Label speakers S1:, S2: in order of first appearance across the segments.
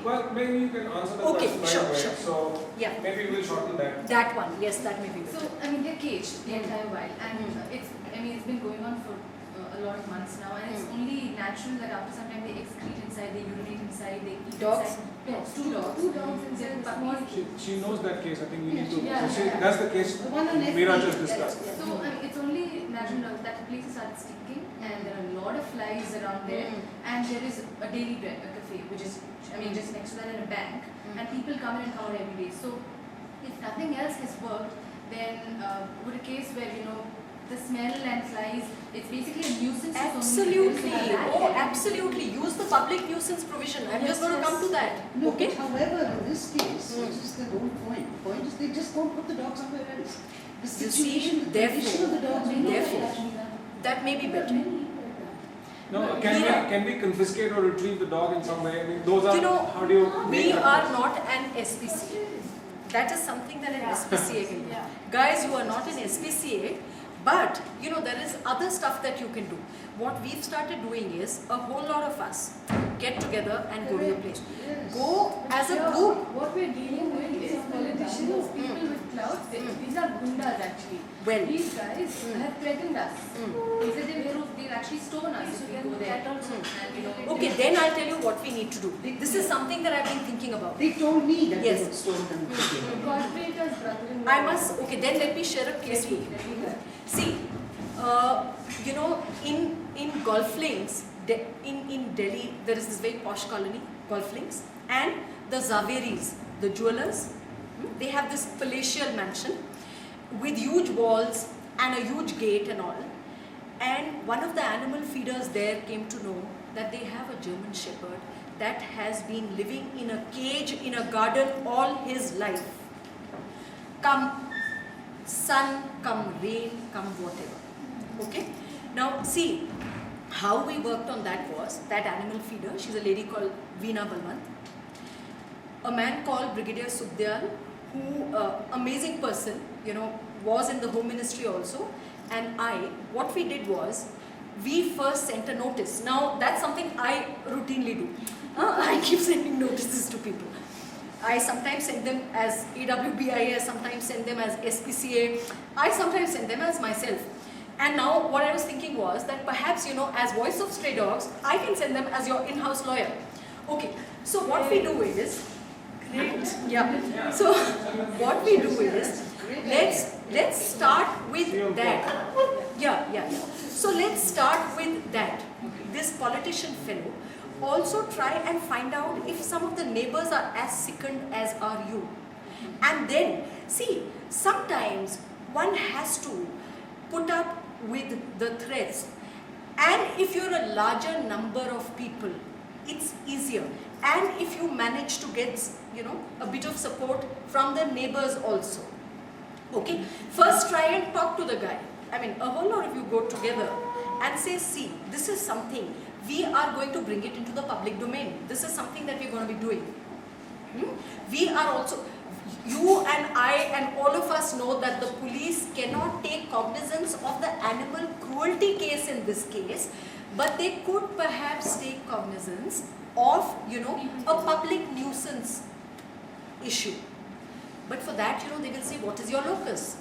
S1: Well, maybe you can answer the
S2: Okay,
S1: question right away.
S2: sure.
S1: So
S2: Yeah.
S1: maybe we'll shorten that.
S2: That one, yes, that may be good.
S3: So, I mean, they're caged the entire while, and it's been going on for a lot of months now, and it's only natural that after some time they excrete inside, they urinate inside, they eat
S2: Dogs?
S3: inside. Yes, two dogs.
S4: Two dogs inside
S3: They're
S4: a small
S3: puppies.
S1: She knows that case. I think we need to.
S3: Yeah.
S1: So that's the case
S4: The one on
S1: Meera
S4: FB.
S1: just discussed.
S4: Yes,
S3: So, I mean, it's only natural that the place starts stinking, and there are a lot of flies around there, and there is a daily bread, a cafe, which is, I mean, just next to that in a bank, and people come in and come out every day. So, if nothing else has worked, then would a case where, you know, the smell and flies, it's basically a nuisance to so many
S2: Absolutely.
S3: people. So that
S2: Oh,
S3: can be-
S2: absolutely. Use the public nuisance provision. I'm
S3: Yes,
S2: just going to come to that.
S4: No,
S2: Okay?
S4: but however, in this case, which is the whole point, the point is they just don't put the dog somewhere else. The
S2: You
S4: situation,
S2: see,
S4: the condition of the dogs,
S3: Many
S2: Therefore,
S3: people actually that.
S2: that may be better.
S1: No,
S2: No,
S1: can we confiscate or retrieve the dog in some way? I mean, those are.
S2: You know,
S1: how do you?
S2: We
S1: make that
S2: are
S1: possible?
S2: not an SPCA. That is something that an SPCA can do.
S3: Yeah.
S2: Guys, you are not an SPCA, but you know there is other stuff that you can do. What we've started doing is a whole lot of us get together and go to a place.
S4: Yes.
S2: Go as a
S3: Here,
S2: group.
S3: What we're dealing with is politicians, people with clout. These are gundas actually.
S2: Well,
S3: These guys have threatened us. They said they'll actually stone us if we go there. And, you know,
S2: Okay, then I'll tell you what we need to do. This is something that I've been thinking about.
S4: They told me that
S2: Yes.
S4: they would store them.
S3: Corporators, brother-in-law.
S2: I must, okay, then let me share a case with you. See, you know, in golf links, in Delhi, there is this very posh colony, golf links, and the Zaveris, the jewelers, they have this palatial mansion with huge walls and a huge gate and all. And one of the animal feeders there came to know that they have a German Shepherd that has been living in a cage in a garden all his life. Come sun, come rain, come whatever. Okay? Now see, how we worked on that was, that animal feeder, she's a lady called Veena Balwant, a man called Brigadier Subdyal, who, amazing person, you know, was in the Home Ministry also, and what we did was, we first sent a notice. Now that's something I routinely do. I keep sending notices to people. I sometimes send them as AWBIS, sometimes send them as SPCA, I sometimes send them as myself. And now what I was thinking was that perhaps, you know, as Voice of Stray Dogs, I can send them as your in-house lawyer. Okay, so what we do is, yeah. So what we do is, let's start with that. Yeah. So let's start with that. This politician fellow. Also try and find out if some of the neighbors are as sickened as are you. And then, see, sometimes one has to put up with the threats. And if you're a larger number of people, it's easier. And if you manage to get, you know, a bit of support from the neighbors also. Okay, first try and talk to the guy. I mean, a whole lot of you go together and say, see, this is something, we are going to bring it into the public domain. This is something that we're going to be doing. We are also, you and I and all of us know that the police cannot take cognizance of the animal cruelty case in this case, but they could perhaps take cognizance of, you know, a public nuisance issue. But for that, you know, they will say, what is your locus?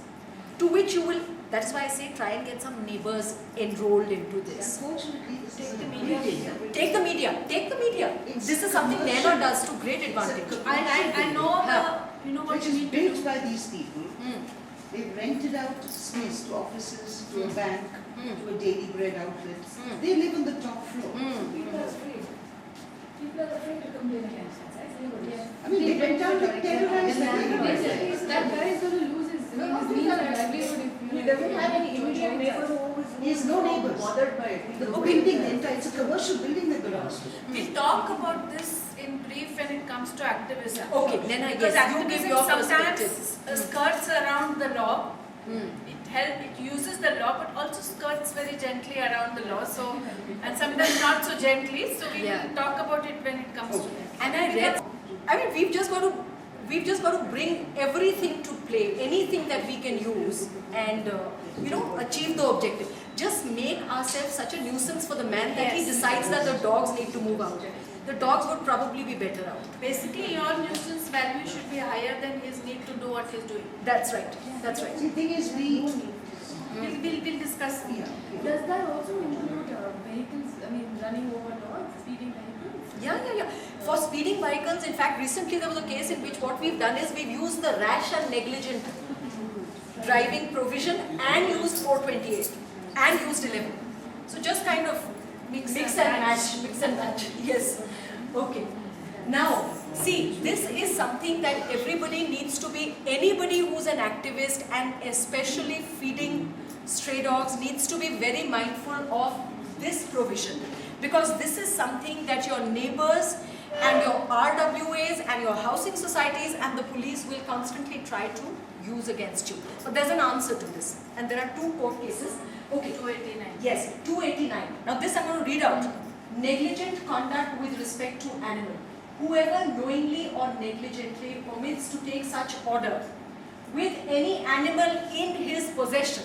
S2: To which you will, that is why I say try and get some neighbors enrolled into this.
S4: Unfortunately, this is
S3: Take
S4: a
S3: the media.
S4: breeding.
S2: Take the media. This is something Naina does to great advantage.
S3: I know you know what
S4: Which
S3: you
S4: is
S3: need to do.
S4: built by these people. They've rented out space to offices, to a bank, to a daily bread outlet. They live on the top floor.
S3: People are afraid. People are afraid to complain against us.
S4: I mean, they went out to terrorize the neighborhood.
S3: That guy is going to lose his means of livelihood if
S5: He doesn't have any immediate neighbor who
S4: He has no neighbors.
S5: bothered by it.
S4: The building, the entire, it's a commercial building that belongs to them.
S6: We'll talk about this in brief when it comes to activism.
S2: Okay, Naina,
S6: Because
S2: yes, you give
S6: activism
S2: your
S6: sometimes
S2: perspective.
S6: skirts around the law. It uses the law, but also skirts very gently around the law. So, and sometimes not so gently. So we
S2: Yeah.
S6: will talk about it when it comes to that.
S2: And I read, I mean, we've just got to bring everything to play, anything that we can use and, you know, achieve the objective. Just make ourselves such a nuisance for the man that he
S6: Yes.
S2: decides that the dogs need to move out. the dogs would probably be better out.
S6: Basically, your nuisance value should be higher than his need to do what he's doing.
S2: That's right. That's right.
S4: The thing is,
S6: We'll discuss.
S4: yeah.
S5: Does that also include vehicles, I mean, running over dogs, speeding vehicles?
S2: Yeah. For speeding vehicles, in fact, recently there was a case in which what we've done is we've used the rash and negligent driving provision and used 428 and used 11. So just kind of mix and match. Yes. Okay. Now, see, this is something that everybody needs to be, anybody who's an activist and especially feeding stray dogs needs to be very mindful of this provision, because this is something that your neighbors and your RWAs and your housing societies and the police will constantly try to use against you. But there's an answer to this, and there are 2 court cases. Okay.
S6: 289.
S2: Yes, 289. Now this I'm going to read out. Negligent conduct with respect to animal. Whoever knowingly or negligently omits to take such order with any animal in his possession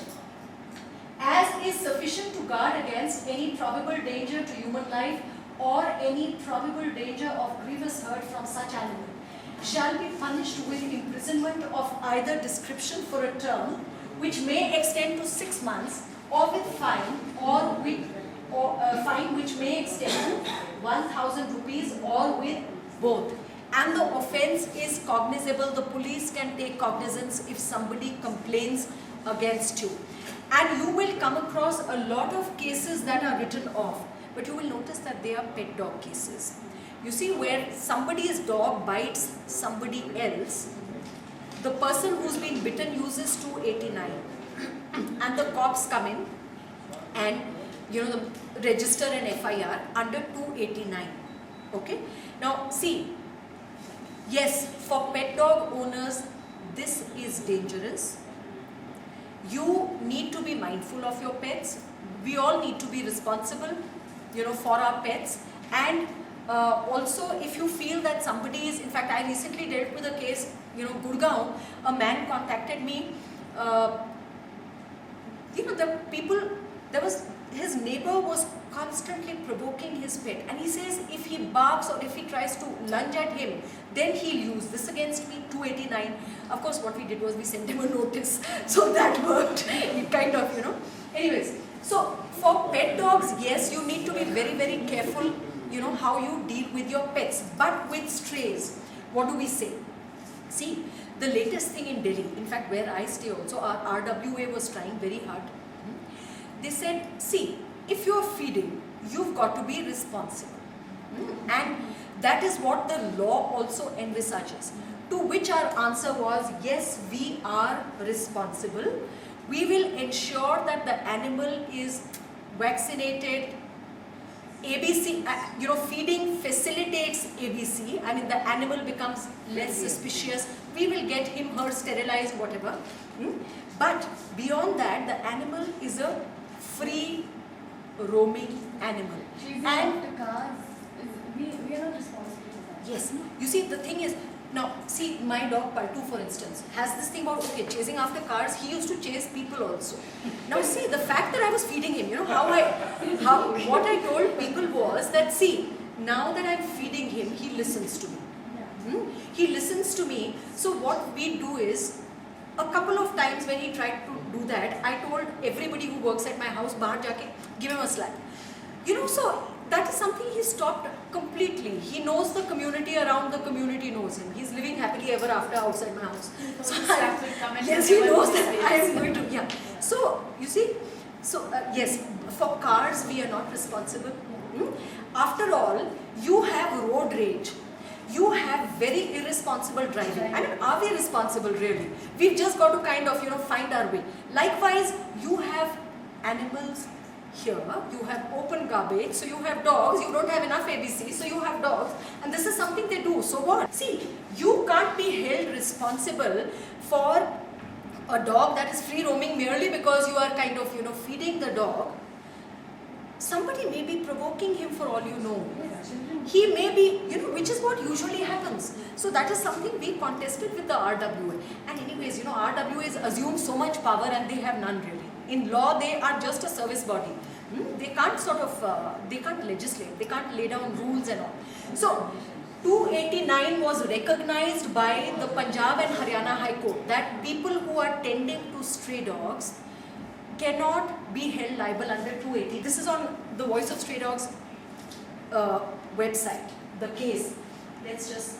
S2: as is sufficient to guard against any probable danger to human life or any probable danger of grievous hurt from such animal shall be punished with imprisonment of either description for a term which may extend to 6 months, or with fine, or with fine which may extend to 1,000 rupees, or with both. And the offence is cognizable. The police can take cognizance if somebody complains against you. And you will come across a lot of cases that are written off, but you will notice that they are pet dog cases. You see, where somebody's dog bites somebody else, the person who's been bitten uses 289 and the cops come in and register an FIR under 289. Okay. Now see, yes, for pet dog owners this is dangerous. You need to be mindful of your pets. We all need to be responsible, for our pets. And also, if you feel that somebody is, in fact, I recently dealt with a case, Gurgaon, a man contacted me. His neighbor was constantly provoking his pet, and he says if he barks or if he tries to lunge at him, then he'll use this against me, 289. Of course, what we did was we sent him a notice, so that worked. It kind of, Anyways, so for pet dogs, yes, you need to be very, very careful, how you deal with your pets. But with strays, what do we say? See, the latest thing in Delhi, in fact, where I stay also, our RWA was trying very hard. They said, see, if you're feeding, you've got to be responsible. And that is what the law also envisages. To which our answer was, yes, we are responsible. We will ensure that the animal is vaccinated. ABC, feeding facilitates ABC. I mean, the animal becomes less suspicious. We will get him, her sterilized, whatever. But beyond that, the animal is a free roaming animal.
S5: Chasing
S2: And
S5: after cars, we are not responsible for that.
S2: yes, you see, the thing is, now see, my dog Paltu, for instance, has this thing about, okay, chasing after cars. He used to chase people also. Now see, the fact that I was feeding him, what I told people was that, see, now that I'm feeding him, he listens to me. He listens to me. So what we do is, a couple of times when he tried to do that, I told everybody who works at my house, bahar jaake, give him a slap. So that is something he stopped completely. He knows the community around, the community knows him. He's living happily ever after outside my house. So yes, he knows that I am going to, So, you see, yes, for cars we are not responsible. After all, you have road rage. You have very irresponsible driving. I mean, are we responsible really? We've just got to kind of, find our way. Likewise, you have animals here, you have open garbage, so you have dogs, you don't have enough ABC, so you have dogs, and this is something they do, so what? See, you can't be held responsible for a dog that is free roaming merely because you are kind of, feeding the dog. Somebody may be provoking him for all you know. He may be, which is what usually happens. So that is something we contested with the RWA. And anyways, RWAs assume so much power and they have none really. In law, they are just a service body. They can't sort of, they can't legislate, they can't lay down rules and all. So, 289 was recognized by the Punjab and Haryana High Court that people who are tending to stray dogs cannot be held liable under 280. This is on the Voice of Stray Dogs website, the case. Let's just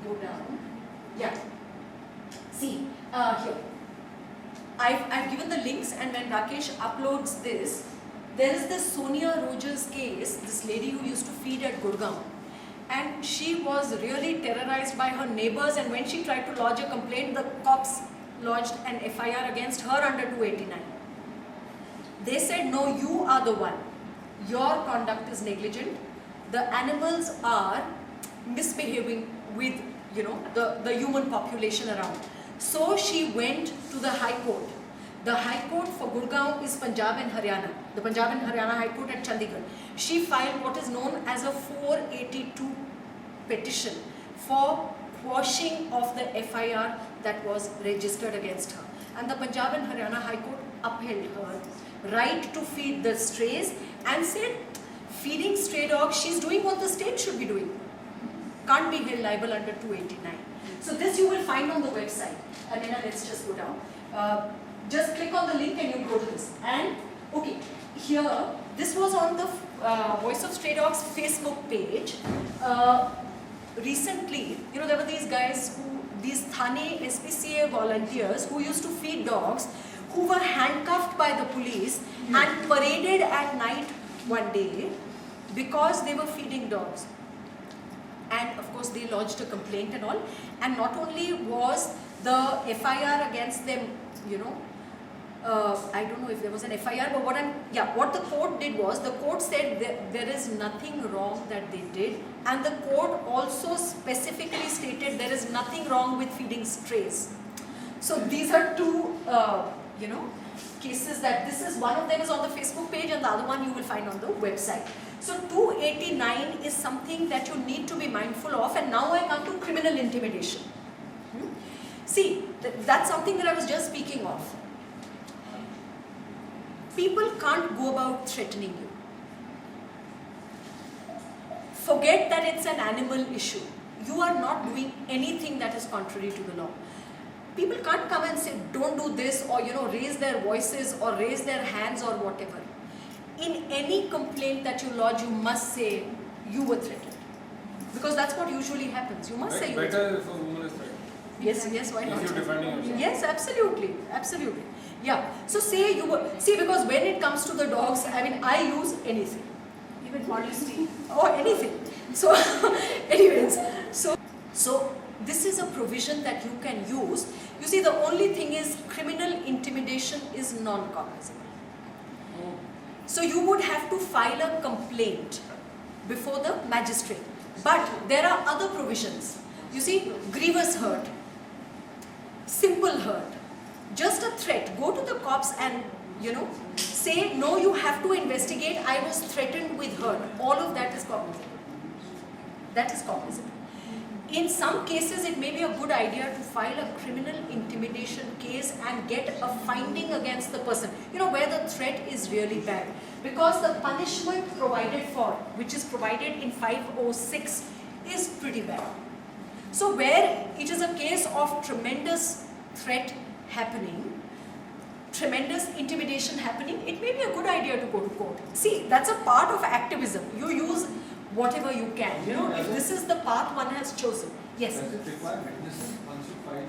S2: go down. Yeah. See, here. I've given the links, and when Rakesh uploads this, there is this Sonia Rogers case, this lady who used to feed at Gurgaon. And she was really terrorized by her neighbors, and when she tried to lodge a complaint, the cops lodged an FIR against her under 289. They said, no, you are the one. Your conduct is negligent. The animals are misbehaving with, you know, the human population around. So she went to the High Court. The High Court for Gurgaon is Punjab and Haryana. The Punjab and Haryana High Court at Chandigarh. She filed what is known as a 482 petition for quashing of the FIR that was registered against her. And the Punjab and Haryana High Court upheld her right to feed the strays and said, feeding stray dogs, she's doing what the state should be doing. Can't be held liable under 289. So this you will find on the website. Alena, let's just go down. Just click on the link and you go to this. And okay, here, this was on the Voice of Stray Dogs Facebook page. Recently, you know, there were these guys these Thane SPCA volunteers who used to feed dogs, who were handcuffed by the police and paraded at night one day because they were feeding dogs. And of course they lodged a complaint and all. And not only was the FIR against them, you know, I don't know if there was an FIR, but what the court did was, the court said there is nothing wrong that they did, and the court also specifically stated there is nothing wrong with feeding strays. So these are two, you know, cases that this is, one of them is on the Facebook page and the other one you will find on the website. So 289 is something that you need to be mindful of, and now I come to criminal intimidation. See, that's something that I was just speaking of. People can't go about threatening you. Forget that it's an animal issue. You are not doing anything that is contrary to the law. People can't come and say, don't do this, or, you know, raise their voices or raise their hands or whatever. In any complaint that you lodge, you must say you were threatened. Because that's what usually happens. You must say you were threatened.
S1: Better if a woman is threatened.
S2: Yes, why not?
S1: If you're defending yourself.
S2: Yes, absolutely. Yeah. So say you were, because when it comes to the dogs, I mean, I use anything.
S6: Even modesty.
S2: Or anything. So, anyways, so this is a provision that you can use. You see, the only thing is criminal intimidation is non-cognizable. So you would have to file a complaint before the magistrate. But there are other provisions. You see, grievous hurt, simple hurt, just a threat. Go to the cops and, you know, say, no, you have to investigate, I was threatened with hurt. All of that is cognizable. That is cognizable. In some cases, it may be a good idea to file a criminal intimidation case and get a finding against the person, you know, where the threat is really bad. Because the punishment provided for, which is provided in 506, is pretty bad. So where it is a case of tremendous threat happening, tremendous intimidation happening, it may be a good idea to go to court. See, that's a part of activism. You use whatever you can, you know, if this is the path one has chosen. Yes?
S7: Does it require witnesses once you file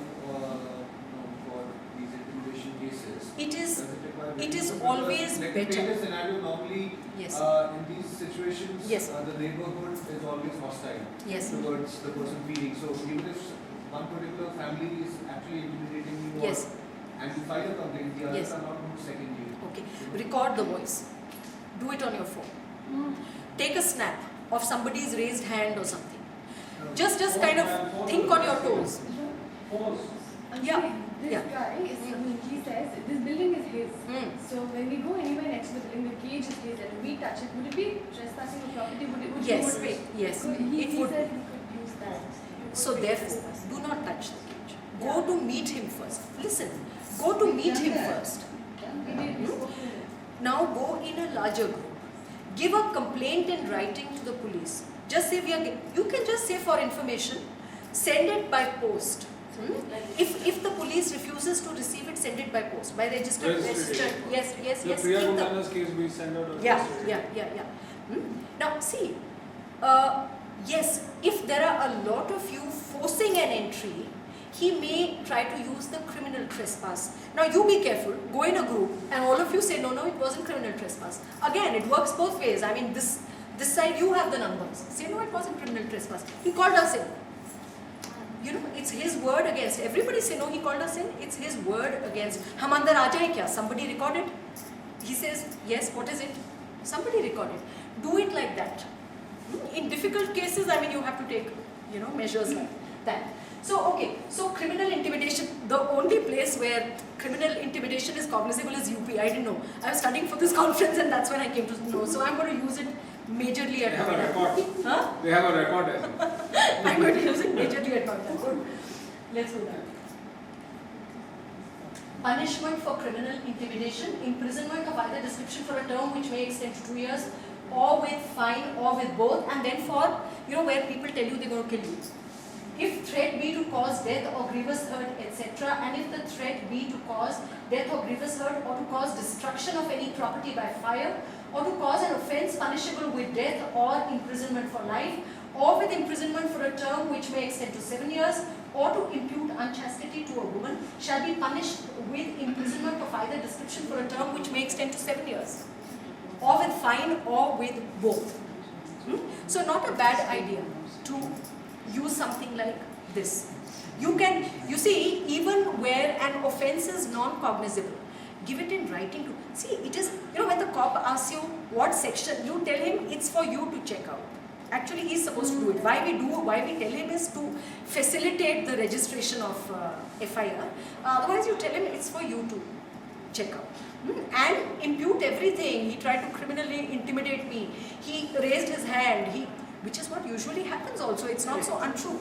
S7: for these intimidation cases?
S2: It is,
S7: Does it require
S2: it is
S7: witnesses?
S2: always
S7: Like
S2: better.
S7: in a scenario, normally
S2: Yes.
S7: in these situations,
S2: Yes.
S7: the neighborhood is always hostile
S2: Yes.
S7: towards the person feeding. So even if one particular family is actually intimidating you,
S2: Yes.
S7: and you file a complaint, the others
S2: Yes.
S7: are not going to second you.
S2: Okay, record the voice. Do it on your phone. Take a snap of somebody's raised hand or something. Just kind of think on your toes.
S1: Pause.
S2: Yeah,
S5: This
S2: yeah.
S5: guy is, I mean, he says this building is his.
S2: Hmm.
S5: So when we go anywhere next to the building, the cage is his, and we touch it, would it be trespassing of property? Would
S2: Yes,
S5: you pay?
S2: yes,
S5: So he
S2: it would
S5: said
S2: be.
S5: he could use that.
S2: So therefore, do not touch the cage. Go to meet him first. Listen, go to meet him first.
S5: We did, we spoke to them.
S2: Now go in a larger group. Give a complaint in writing to the police. Just say you can just say for information, send it by post. If the police refuses to receive it, send it by post, by registered.
S1: Registered.
S2: Yes.
S1: The Priya Gundana's case we send out a
S2: Yeah.
S1: registered.
S2: Now see, yes, if there are a lot of you forcing an entry, he may try to use the criminal trespass. Now you be careful, go in a group and all of you say no, it wasn't criminal trespass. Again, it works both ways. I mean, this side you have the numbers. Say no, it wasn't criminal trespass. He called us in. You know, it's his word against. Everybody say no, he called us in. It's his word against. Hum andar aa jaye kya? Somebody recorded. He says yes. What is it? Somebody recorded. Do it like that. In difficult cases, I mean, you have to take measures like that. So okay. So criminal intimidation. The only place where criminal intimidation is cognizable is UP. I didn't know. I was studying for this conference, and that's when I came to know. So I'm going to use it majorly
S1: They
S2: at
S1: have a
S2: Noida.
S1: record.
S2: Huh?
S1: They have a record. I think.
S2: I'm going to use it majorly at Noida. Good. Let's go back. Punishment for criminal intimidation, imprisonment of either description for a term which may extend to 2 years, or with fine, or with both, and then for, where people tell you they're going to kill you. If threat be to cause death or grievous hurt, etc., and if the threat be to cause death or grievous hurt, or to cause destruction of any property by fire, or to cause an offence punishable with death or imprisonment for life, or with imprisonment for a term which may extend to 7 years, or to impute unchastity to a woman, shall be punished with imprisonment of either description for a term which may extend to 7 years, or with fine, or with both. So not a bad idea to use something like this. You see, even where an offence is non-cognizable, give it in writing to, see, it is, when the cop asks you what section, you tell him it's for you to check out. Actually, he's supposed to do it. Why we tell him is to facilitate the registration of FIR. Otherwise, you tell him it's for you to check out. And impute everything. He tried to criminally intimidate me. He raised his hand. Which is what usually happens also. It's not so untrue.